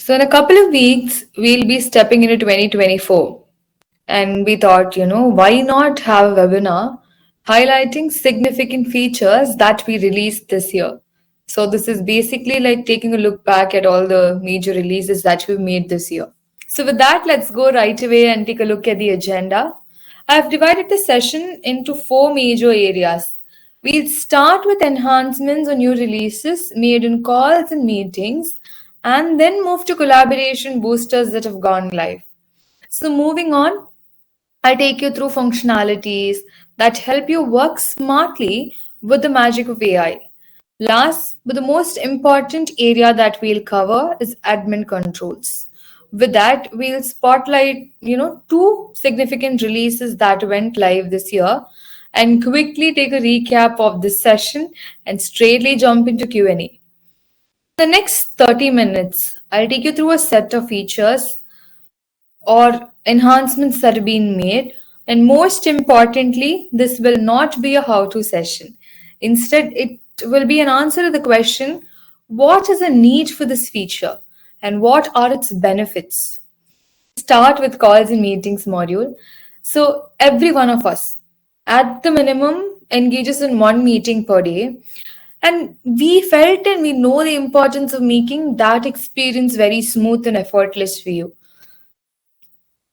So, in a couple of weeks, we'll be stepping into 2024. And we thought, why not have a webinar highlighting significant features that we released this year? So, this is basically like taking a look back at all the major releases that we made this year. So, with that, let's go right away and take a look at the agenda. I've divided the session into four major areas. We'll start with enhancements or new releases made in calls and meetings, and then move to collaboration boosters that have gone live. So, moving on, I'll take you through functionalities that help you work smartly with the magic of AI. Last, but the most important area that we'll cover is admin controls. With that, we'll spotlight, two significant releases that went live this year and quickly take a recap of this session and straightly jump into Q&A. The next 30 minutes, I'll take you through a set of features or enhancements that have been made. And most importantly, this will not be a how-to session. Instead, it will be an answer to the question, what is the need for this feature and what are its benefits? Start with calls and meetings module. So every one of us, at the minimum, engages in one meeting per day. And we felt and we know the importance of making that experience very smooth and effortless for you.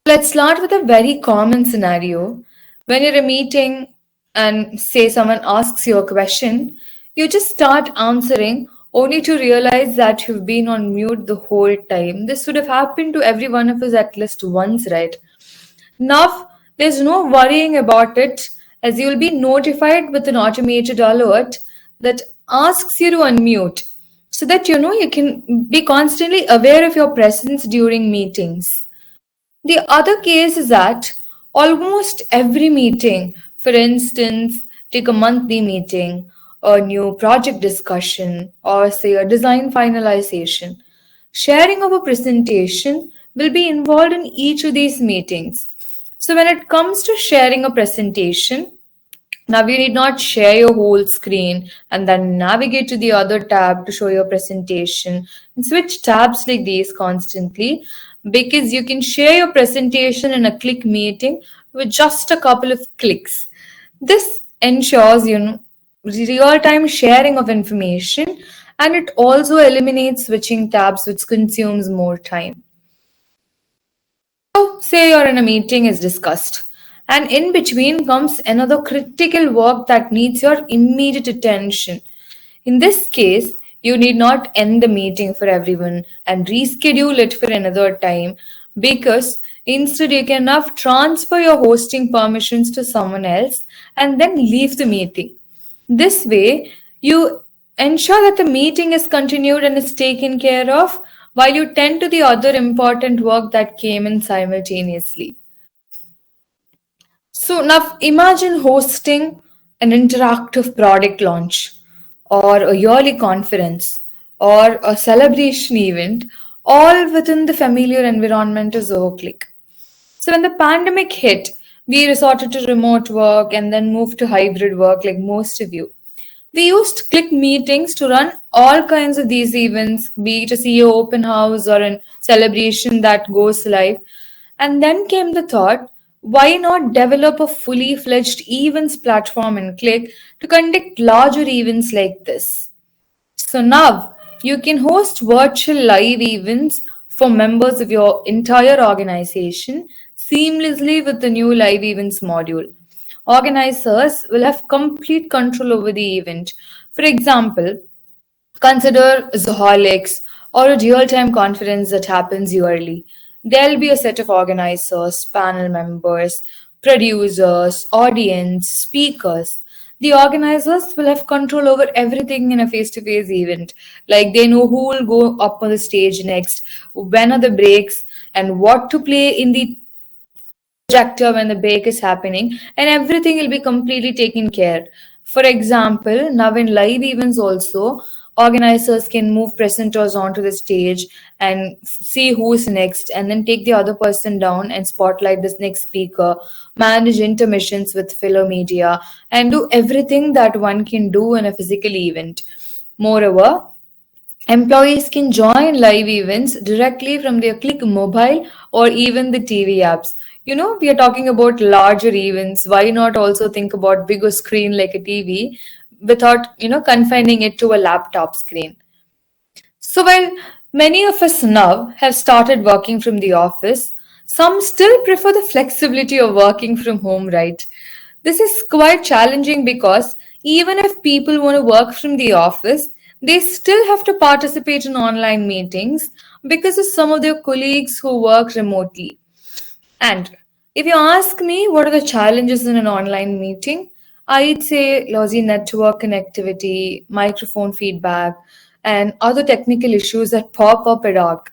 Let's start with a very common scenario. When you're in a meeting and say someone asks you a question, you just start answering only to realize that you've been on mute the whole time. This would have happened to every one of us at least once, right? Now, there's no worrying about it as you'll be notified with an automated alert that asks you to unmute so that you can be constantly aware of your presence during meetings. The other case is that almost every meeting, for instance, take a monthly meeting, a new project discussion, or say a design finalization, sharing of a presentation will be involved in each of these meetings. So when it comes to sharing a presentation, now you need not share your whole screen and then navigate to the other tab to show your presentation and switch tabs like these constantly because you can share your presentation in a click meeting with just a couple of clicks. This ensures real-time sharing of information and it also eliminates switching tabs which consumes more time. So, say you're in a meeting is discussed, and in between comes another critical work that needs your immediate attention. In this case, you need not end the meeting for everyone and reschedule it for another time because instead you can now transfer your hosting permissions to someone else and then leave the meeting. This way, you ensure that the meeting is continued and is taken care of while you tend to the other important work that came in simultaneously. So now imagine hosting an interactive product launch or a yearly conference or a celebration event all within the familiar environment of Zoho Cliq. So when the pandemic hit, we resorted to remote work and then moved to hybrid work like most of you. We used Click meetings to run all kinds of these events, be it a CEO open house or a celebration that goes live. And then came the thought, why not develop a fully fledged events platform in Click to conduct larger events like this? So now you can host virtual live events for members of your entire organization seamlessly with the new live events module. Organizers will have complete control over the event. For example, consider Zoholics or a real-time conference that happens yearly. There'll be a set of organizers, panel members, producers, audience, speakers. The organizers will have control over everything in a face-to-face event. Like they know who will go up on the stage next, when are the breaks, and what to play in the projector when the break is happening, and everything will be completely taken care. For example, now in live events also, organizers can move presenters onto the stage and see who's next and then take the other person down and spotlight this next speaker, manage intermissions with filler media, and do everything that one can do in a physical event. Moreover, Employees can join live events directly from their Click mobile or even the TV apps. We are talking about larger events. Why not also think about bigger screen like a TV without, confining it to a laptop screen? So while many of us now have started working from the office, some still prefer the flexibility of working from home, right? This is quite challenging because even if people want to work from the office, they still have to participate in online meetings because of some of their colleagues who work remotely. And if you ask me what are the challenges in an online meeting, I'd say lousy network connectivity, microphone feedback, and other technical issues that pop up ad hoc.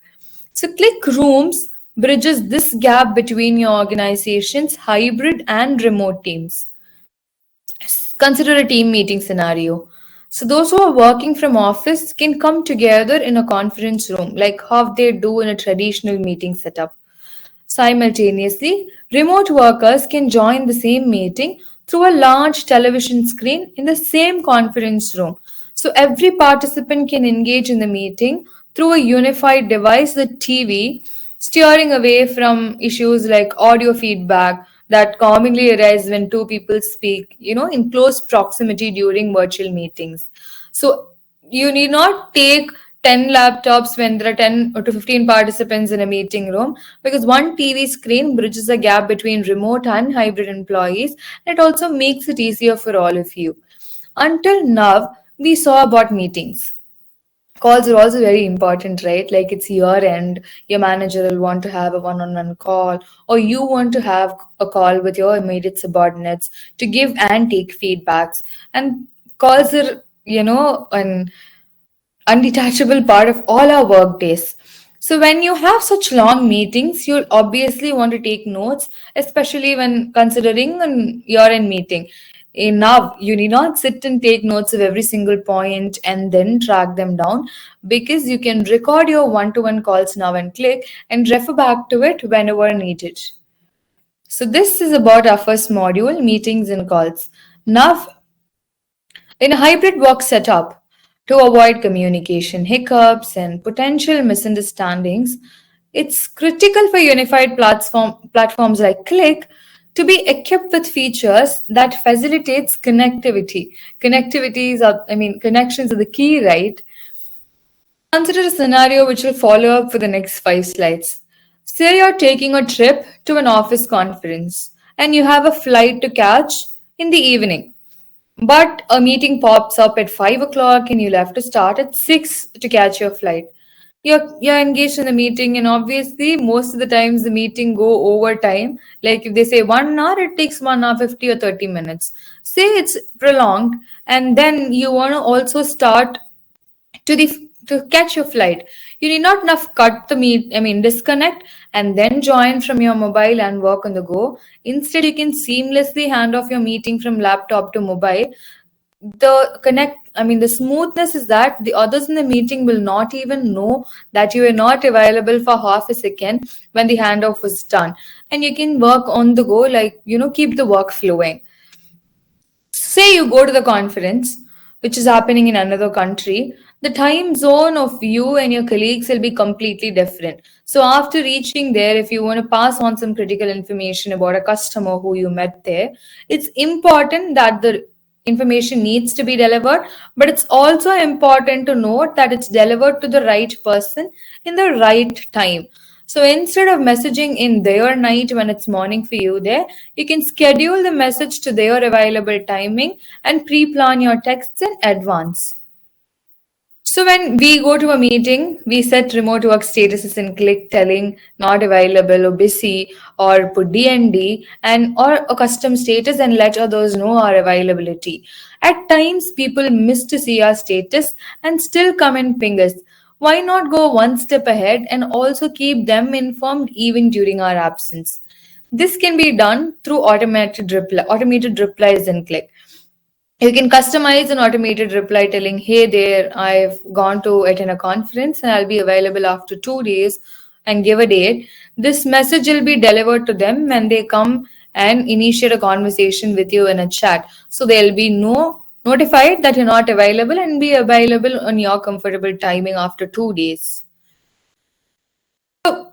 So Click Rooms bridges this gap between your organization's hybrid and remote teams. Consider a team meeting scenario. So those who are working from office can come together in a conference room like how they do in a traditional meeting setup. Simultaneously, remote workers can join the same meeting through a large television screen in the same conference room. So every participant can engage in the meeting through a unified device, the TV, steering away from issues like audio feedback that commonly arise when two people speak, in close proximity during virtual meetings. So you need not take 10 laptops when there are 10 or to 15 participants in a meeting room because one TV screen bridges the gap between remote and hybrid employees and it also makes it easier for all of you. Until now, we saw about meetings. Calls are also very important, right? Like it's year end, your manager will want to have a one on one call, or you want to have a call with your immediate subordinates to give and take feedbacks. And calls are, an undetachable part of all our work days. So when you have such long meetings, you'll obviously want to take notes, especially when considering an year-end meeting. Now, you need not sit and take notes of every single point and then track them down because you can record your one-to-one calls now and Click and refer back to it whenever needed. So this is about our first module, meetings and calls. Now, in a hybrid work setup, to avoid communication hiccups and potential misunderstandings, it's critical for unified platforms like Click to be equipped with features that facilitates connectivity. Connections are the key, right? Consider a scenario which will follow up for the next 5 slides. Say you're taking a trip to an office conference and you have a flight to catch in the evening. But a meeting pops up at 5 o'clock and you'll have to start at 6 to catch your flight. You're engaged in the meeting and obviously most of the times the meeting go over time. Like if they say 1 hour, it takes 1 hour 50 or 30 minutes. Say it's prolonged and then you want to also start to catch your flight. You need not enough cut the disconnect and then join from your mobile and work on the go. Instead, you can seamlessly hand off your meeting from laptop to mobile. The smoothness is that the others in the meeting will not even know that you are not available for half a second when the handoff was done. And you can work on the go, like, keep the work flowing. Say you go to the conference, which is happening in another country, the time zone of you and your colleagues will be completely different. So, after reaching there, if you want to pass on some critical information about a customer who you met there, it's important that the information needs to be delivered, but it's also important to note that it's delivered to the right person in the right time. So instead of messaging in their night when it's morning for you there, you can schedule the message to their available timing and pre-plan your texts in advance. So when we go to a meeting, we set remote work statuses in Click telling not available or busy or put DND and or a custom status and let others know our availability. At times people miss to see our status and still come and ping us. Why not go one step ahead and also keep them informed even during our absence? This can be done through automated replies in Click. You can customize an automated reply telling, hey there, I've gone to attend a conference and I'll be available after 2 days and give a date. This message will be delivered to them when they come and initiate a conversation with you in a chat. So there'll be no Notified that you're not available and be available on your comfortable timing after 2 days. So,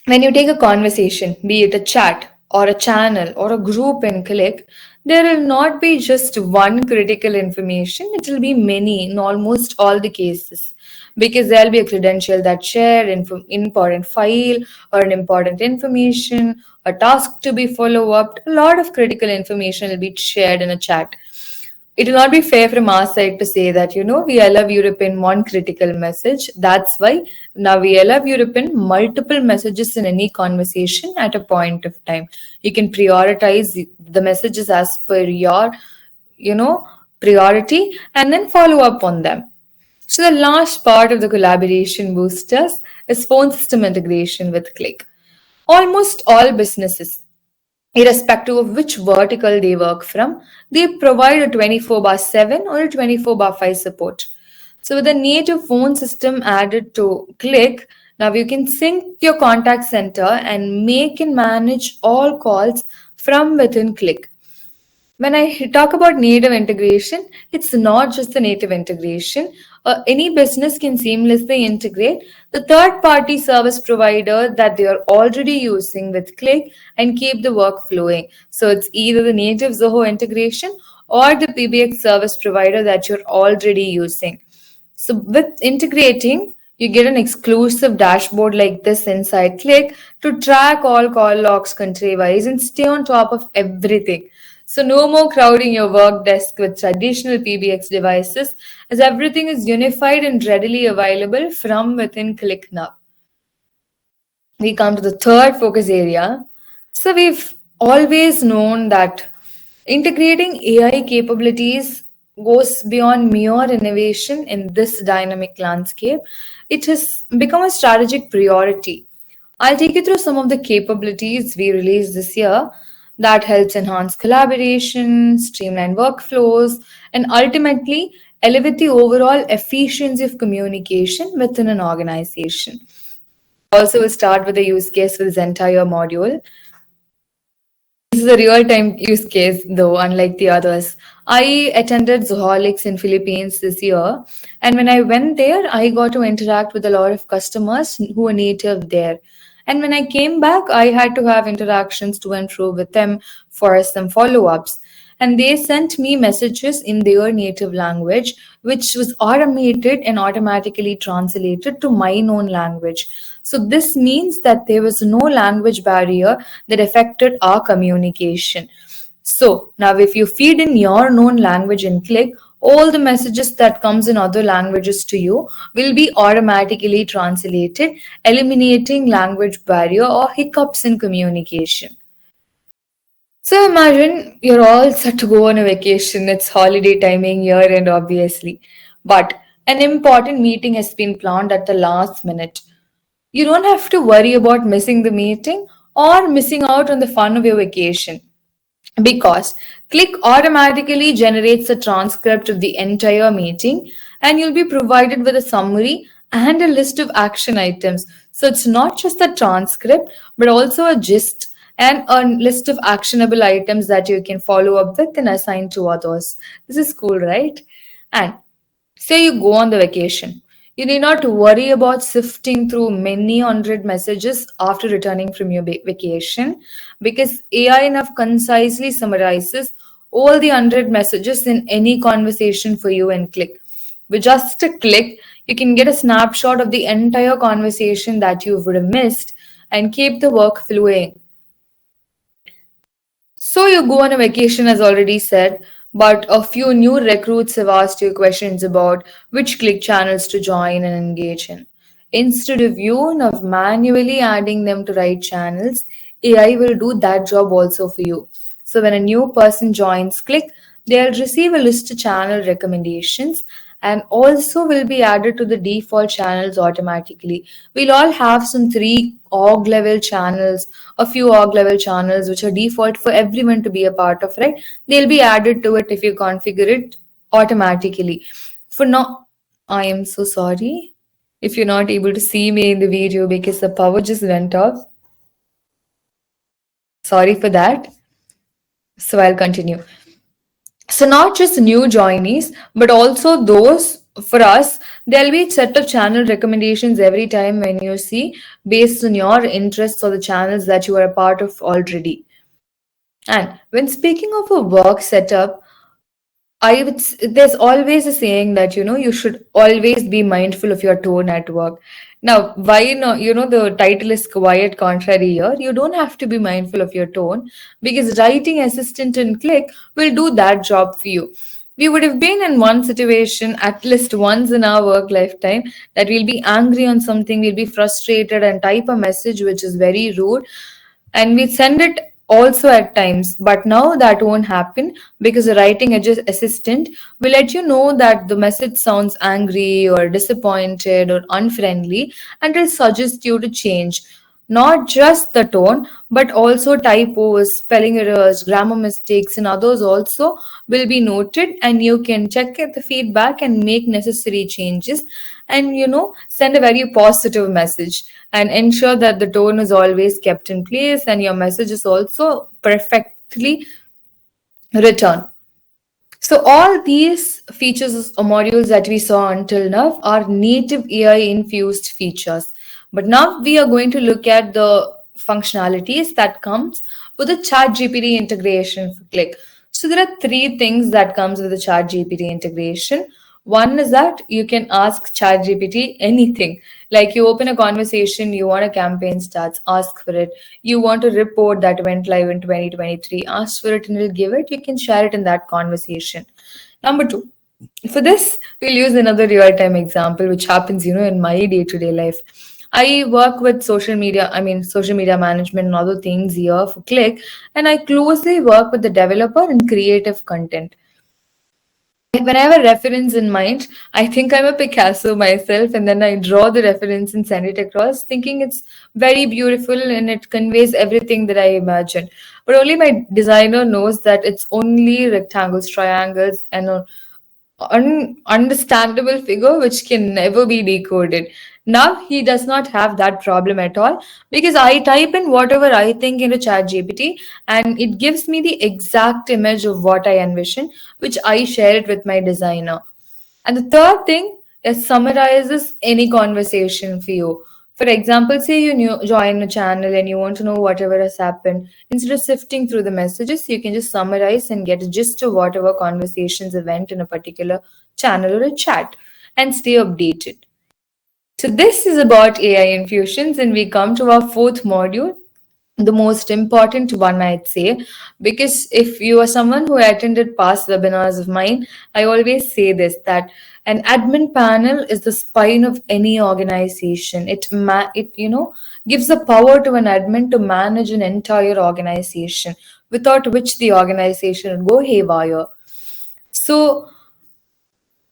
when you take a conversation, be it a chat or a channel or a group in Click, there will not be just one critical information, it will be many in almost all the cases. Because there'll be a credential that share important file or an important information, a task to be follow up, a lot of critical information will be shared in a chat. It will not be fair from our side to say that, we allow you to pin one critical message. That's why now we allow you to pin multiple messages in any conversation at a point of time. You can prioritize the messages as per your, you know, priority and then follow up on them. So the last part of the collaboration boosters is phone system integration with Click. Almost all businesses, irrespective of which vertical they work from, they provide a 24 bar 7 or a 24 bar 5 support. So with a native phone system added to Click, now you can sync your contact center and make and manage all calls from within Click. When I talk about native integration, it's not just the native integration. Any business can seamlessly integrate the third party service provider that they are already using with Click and keep the work flowing. So it's either the native Zoho integration or the PBX service provider that you're already using. So with integrating, you get an exclusive dashboard like this inside Click to track all call logs country-wise and stay on top of everything. So no more crowding your work desk with traditional PBX devices as everything is unified and readily available from within Click now. We come to the third focus area. So we've always known that integrating AI capabilities goes beyond mere innovation in this dynamic landscape. It has become a strategic priority. I'll take you through some of the capabilities we released this year that helps enhance collaboration, streamline workflows, and ultimately elevate the overall efficiency of communication within an organization. Also, we'll start with a use case for this entire module. This is a real-time use case, though, unlike the others. I attended Zoho in Philippines this year, and when I went there, I got to interact with a lot of customers who are native there. And when I came back, I had to have interactions to and fro with them for some follow-ups. And they sent me messages in their native language, which was automated and automatically translated to my own language. So this means that there was no language barrier that affected our communication. So now if you feed in your known language in Click, all the messages that comes in other languages to you will be automatically translated, eliminating language barrier or hiccups in communication. So imagine you're all set to go on a vacation. It's holiday timing, year end, obviously. But an important meeting has been planned at the last minute. You don't have to worry about missing the meeting or missing out on the fun of your vacation because Click automatically generates a transcript of the entire meeting and you'll be provided with a summary and a list of action items. So it's not just the transcript, but also a gist and a list of actionable items that you can follow up with and assign to others. This is cool, right? And say you go on the vacation. You need not worry about sifting through many hundred messages after returning from your vacation because AI now concisely summarizes all the 100 messages in any conversation for you and Click. With just a click, you can get a snapshot of the entire conversation that you would have missed and keep the work flowing. So you go on a vacation, as already said, but a few new recruits have asked you questions about which Click channels to join and engage in. Instead of you of manually adding them to right channels, AI will do that job also for you. So when a new person joins Click, they'll receive a list of channel recommendations and also will be added to the default channels automatically. We'll all have some three org level channels, a few org level channels which are default for everyone to be a part of, right? They'll be added to it if you configure it automatically. For now, I am so sorry if you're not able to see me in the video because the power just went off. Sorry for that. So I'll continue. So not just new joinees, but also those for us, there'll be a set of channel recommendations every time when you see based on your interests or the channels that you are a part of already. And when speaking of a work setup, there's always a saying that you should always be mindful of your tone at work. Now, why not? The title is quiet contrary here. You don't have to be mindful of your tone because writing assistant in Click will do that job for you. We would have been in one situation at least once in our work lifetime that we'll be angry on something, we'll be frustrated and type a message which is very rude, and we send it also at times, but now that won't happen because the writing assistant will let you know that the message sounds angry or disappointed or unfriendly, and will suggest you to change not just the tone but also typos, spelling errors, grammar mistakes and others also will be noted, and you can check at the feedback and make necessary changes, and send a very positive message and ensure that the tone is always kept in place and your message is also perfectly written. So all these features or modules that we saw until now are native AI infused features. But now we are going to look at the functionalities that comes with the ChatGPT integration for Click. So there are three things that comes with the ChatGPT integration. One is that you can ask ChatGPT anything. Like you open a conversation, you want a campaign starts, ask for it. You want a report that went live in 2023, ask for it and it'll give it. You can share it in that conversation. Number two, for this, we'll use another real-time example, which happens, in my day-to-day life. I work with social media management and other things here for Click, and I closely work with the developer in creative content. When I have a reference in mind, I think I'm a Picasso myself, and then I draw the reference and send it across, thinking it's very beautiful and it conveys everything that I imagine. But only my designer knows that it's only rectangles, triangles, and a understandable figure which can never be decoded. Now he does not have that problem at all because I type in whatever I think into ChatGPT and it gives me the exact image of what I envision, which I share it with my designer. And the third thing is summarizes any conversation for you. For example, say join a channel and you want to know whatever has happened. Instead of sifting through the messages, you can just summarize and get a gist of whatever conversations event in a particular channel or a chat and stay updated. So this is about AI infusions, and we come to our fourth module, the most important one, I'd say, because if you are someone who attended past webinars of mine, I always say this that an admin panel is the spine of any organization. It gives the power to an admin to manage an entire organization, without which the organization would go haywire. So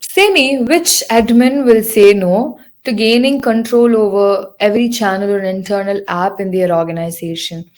say me, which admin will say no to gaining control over every channel or internal app in their organization?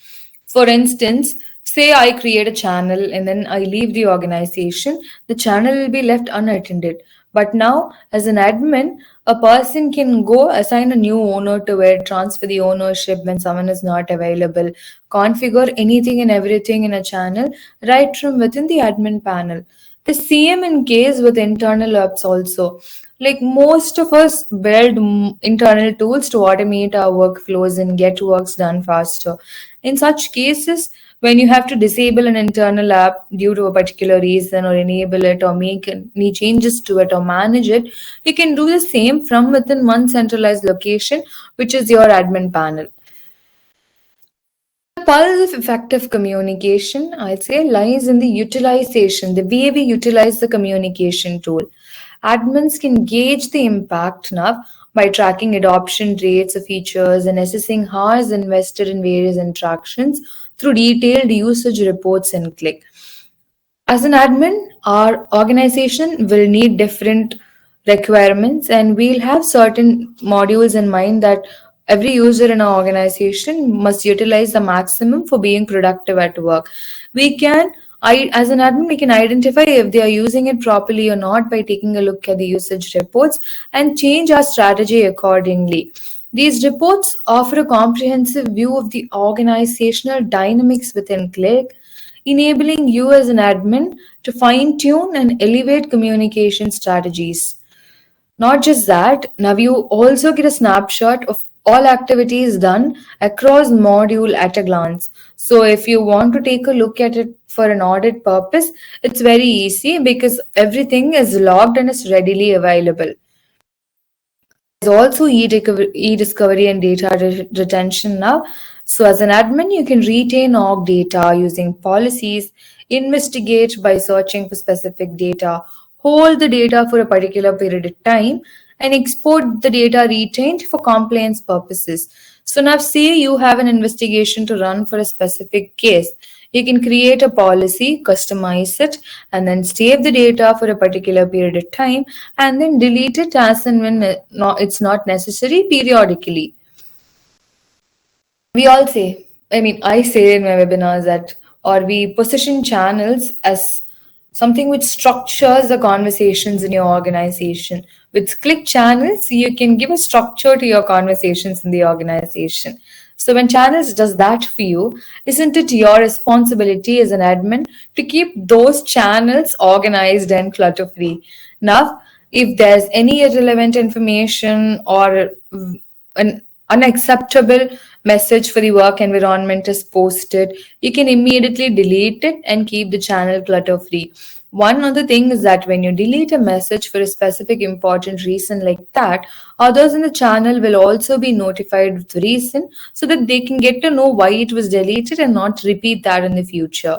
For instance, say I create a channel and then I leave the organization, the channel will be left unattended. But now, as an admin, a person can go assign a new owner to it, transfer the ownership when someone is not available, configure anything and everything in a channel right from within the admin panel. The same in case with internal apps also. Like most of us build internal tools to automate our workflows and get works done faster. In such cases, when you have to disable an internal app due to a particular reason or enable it or make any changes to it or manage it, you can do the same from within one centralized location, which is your admin panel. The pulse of effective communication, I'd say, lies in the utilization, the way we utilize the communication tool. Admins can gauge the impact now by tracking adoption rates of features and assessing hours invested in various interactions through detailed usage reports and Click. As an admin, our organization will need different requirements, and we'll have certain modules in mind that every user in our organization must utilize the maximum for being productive at work. As an admin, we can identify if they are using it properly or not by taking a look at the usage reports and change our strategy accordingly. These reports offer a comprehensive view of the organizational dynamics within Click. enabling you as an admin to fine tune and elevate communication strategies. Not just that, now you also get a snapshot of all activities done across module at a glance. So if you want to take a look at it for an audit purpose, it's very easy because everything is logged and is readily available. There's also e-discovery and data retention now. So as an admin, you can retain org data using policies, investigate by searching for specific data, hold the data for a particular period of time, and export the data retained for compliance purposes. So now say you have an investigation to run for a specific case. You can create a policy, customize it, and then save the data for a particular period of time, and then delete it as and when it's not necessary periodically. We all say, I say in my webinars that, or we position channels as something which structures the conversations in your organization. With click channels, you can give a structure to your conversations in the organization. So when channels does that for you, isn't it your responsibility as an admin to keep those channels organized and clutter free? Now, if there's any irrelevant information or an unacceptable message for the work environment is posted, you can immediately delete it and keep the channel clutter free. One other thing is that when you delete a message for a specific important reason like that, others in the channel will also be notified of the reason so that they can get to know why it was deleted and not repeat that in the future.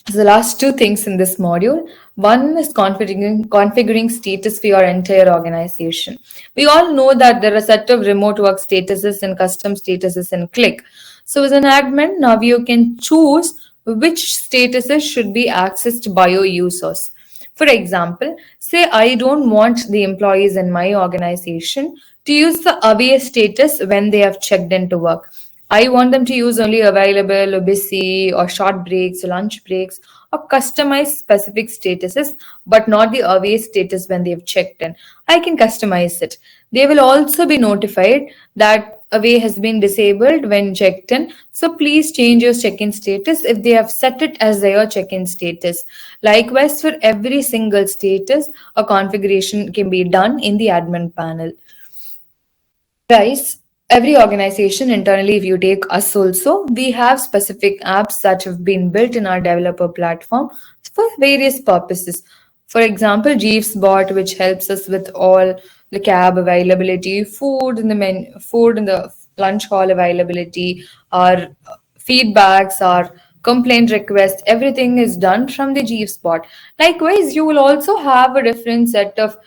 So the last two things in this module, one is configuring status for your entire organization. We all know that there are a set of remote work statuses and custom statuses in Click. So as an admin, now you can choose which statuses should be accessed by your users. For example, say I don't want the employees in my organization to use the away status when they have checked into work. I want them to use only available or busy or short breaks or lunch breaks or customized specific statuses, but not the away status when they've checked in. I can customize it. They will also be notified that away has been disabled when checked in. So please change your check-in status if they have set it as their check-in status. Likewise, for every single status, a configuration can be done in the admin panel. Guys, every organization internally, if you take us also, we have specific apps that have been built in our developer platform for various purposes. For example, Jeeves bot, which helps us with all the cab availability, food in the lunch hall availability, our feedbacks, our complaint requests, everything is done from the Jeeves bot. Likewise, you will also have a different set of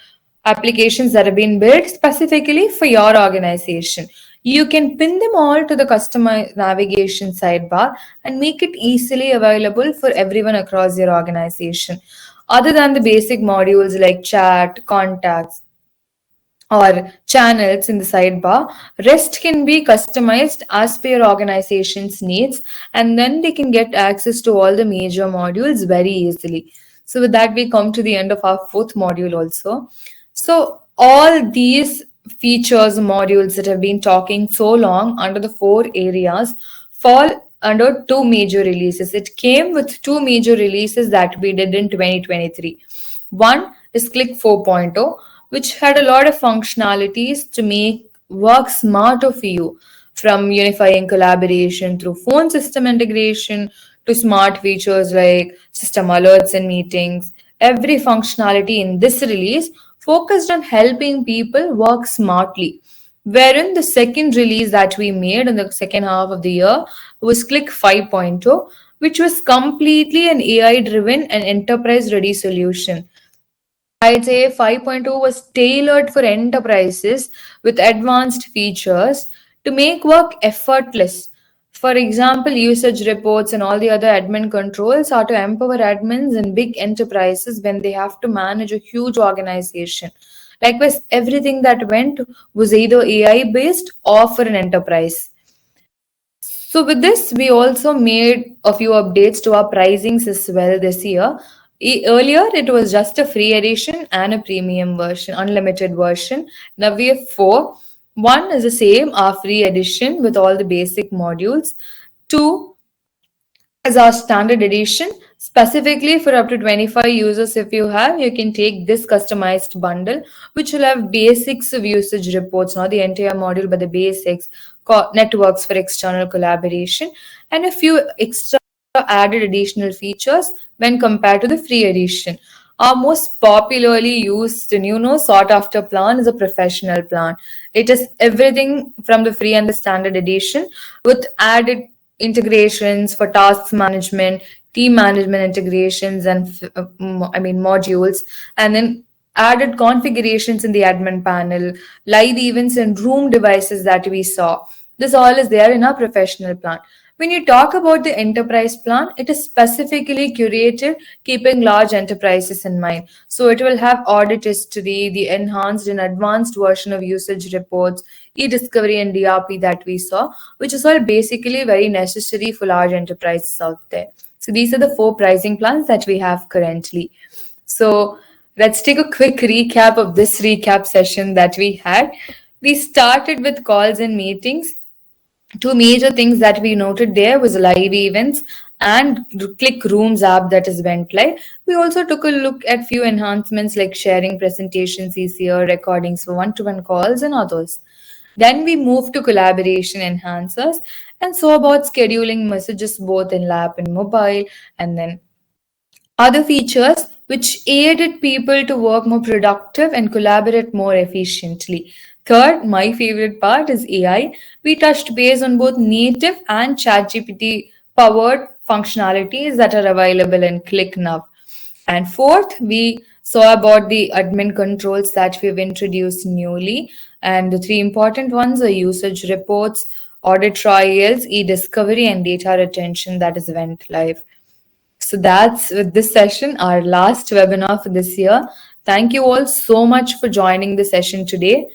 applications that have been built specifically for your organization. You can pin them all to the customer navigation sidebar and make it easily available for everyone across your organization. Other than the basic modules like chat, contacts, or channels in the sidebar, rest can be customized as per your organization's needs, and then they can get access to all the major modules very easily. So with that, we come to the end of our fourth module also. So all these features, modules that have been talking so long under the four areas fall under two major releases. It came with two major releases that we did in 2023. One is Click 4.0, which had a lot of functionalities to make work smarter for you, from unifying collaboration through phone system integration to smart features like system alerts and meetings. Every functionality in this release focused on helping people work smartly. Wherein the second release that we made in the second half of the year was Click 5.0, which was completely an AI driven and enterprise ready solution. I'd say 5.2 was tailored for enterprises with advanced features to make work effortless. For example, usage reports and all the other admin controls are to empower admins in big enterprises when they have to manage a huge organization. Likewise, everything that went was either AI based or for an enterprise. So with this, we also made a few updates to our pricings as well this year. Earlier, it was just a free edition and a premium version, unlimited version. Now we have four. One is the same, our free edition with all the basic modules. Two, as our standard edition. Specifically for up to 25 users, if you have, you can take this customized bundle, which will have basics of usage reports, not the entire module, but the basics, networks for external collaboration, and a few extra added additional features when compared to the free edition. Our most popularly used and sought after plan is a professional plan. It is everything from the free and the standard edition with added integrations for tasks management, team management integrations, and modules, and then added configurations in the admin panel, live events, and room devices that we saw. This all is there in our professional plan. When you talk about the enterprise plan, it is specifically curated keeping large enterprises in mind. So it will have audit history, the enhanced and advanced version of usage reports, e-discovery and DRP that we saw, which is all basically very necessary for large enterprises out there. So these are the four pricing plans that we have currently. So let's take a quick recap of this recap session that we had. We started with calls and meetings. Two major things that we noted there was live events and click rooms app that is went live. We also took a look at few enhancements like sharing presentations easier, recordings for one-to-one calls, and others. Then we moved to collaboration enhancers and saw about scheduling messages both in lab and mobile, and then other features which aided people to work more productive and collaborate more efficiently. Third, my favorite part is AI. We touched base on both native and ChatGPT powered functionalities that are available in Click now. And fourth, we saw about the admin controls that we've introduced newly. And the three important ones are usage reports, audit trials, e-discovery, and data retention that is went live. So that's with this session, our last webinar for this year. Thank you all so much for joining the session today.